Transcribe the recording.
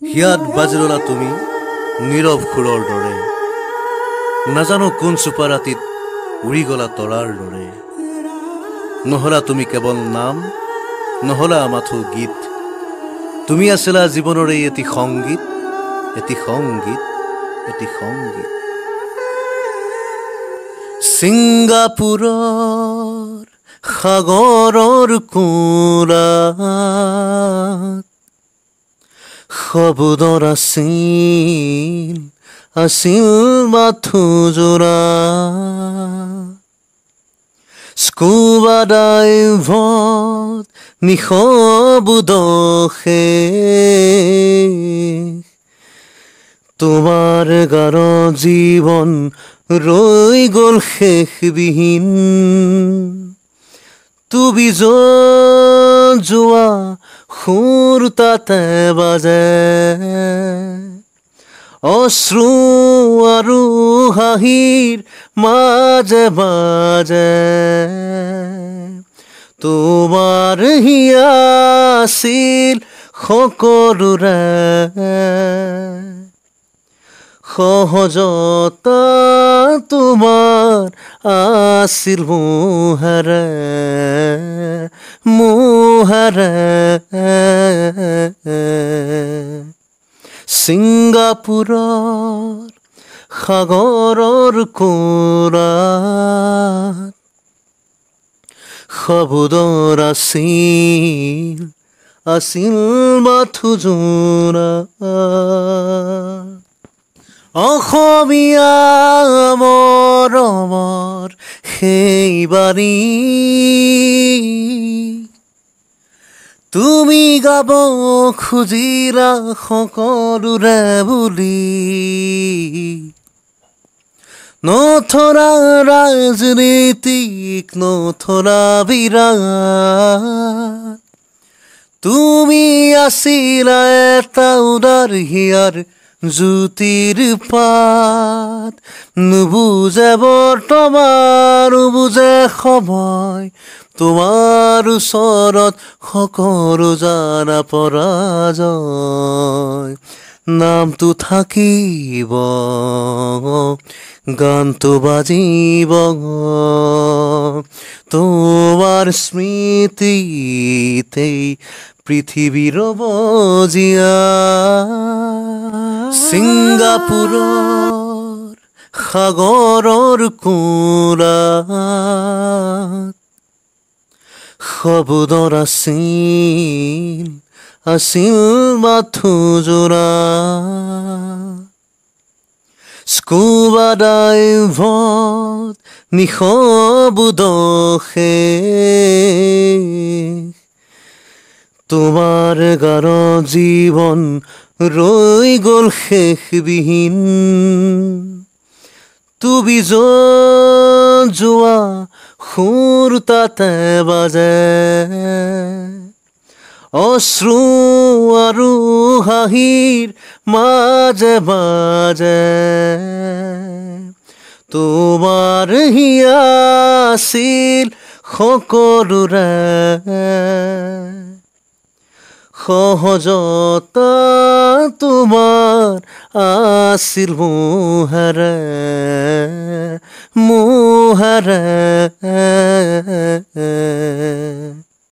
হিয়াত বাজিৰলা তুমি নীৰৱ খুৰৰ দৰে নাজানো কোন চুপা ৰাতিত উৰি গলা তৰাৰ দৰে নহলা তুমি কেৱল নাম নহলা মাথো গীত তুমি আছিলা জীৱনৰে এটি সংগীত এটি সংগীত এটি সংগীত ছিংগাপুৰৰ সাগৰৰ কোৰাত শব্দৰ আছিল মাথো জোৰা স্কুবা ডাইভত নিশবুদশে তোমাৰ গাৰ জীৱন ৰৈ গ'ল শেষবিহীন তুমি যোৱা সুৰ তাতে বাজে অশ্ৰু আৰু হাঁহিৰ মাজে বাজে তোমাৰ হিয়া আছিল সকলোৰে সহজতা তোমাৰ আছিল মোহাৰে ছিংগাপুৰৰ সাগৰৰ কোৰাত শব্দৰ আছিল মাথো জোৰা অসমীয়া মৰমৰ সেই বাণী তুমি গাব খুজিলা সকলোৰে বুলি নথৰা ৰাজনীতিক নথৰা বিৰাট তুমি আছিলা এটা উদাৰ হিয়াৰ জ্যোতিৰ পাত নুবুজে বৰ্তমান নুবুজে সময় তোমাৰ ওচৰত সকলো জানা পৰাজয় নামটো থাকিব গানটো বাজিব তোমাৰ স্মৃতিতেই পৃথিৱীৰ বজিয়া ছিংগাপুৰৰ সাগৰৰ কোৰাত শব্দৰ আছিল মাথো জোৰা স্কুবা ডাইভত নিশবুদশে তোমাৰ গাৰ জীৱন ৰৈ গ'ল শেষবিহীন তুমি যোৱা সুৰ তাতে বাজে অশ্ৰু আৰু হাঁহিৰ মাজে বাজে তোমাৰ হিয়া আছিল সকলোৰে সহজতা তোমাৰ আছিল মোহাৰে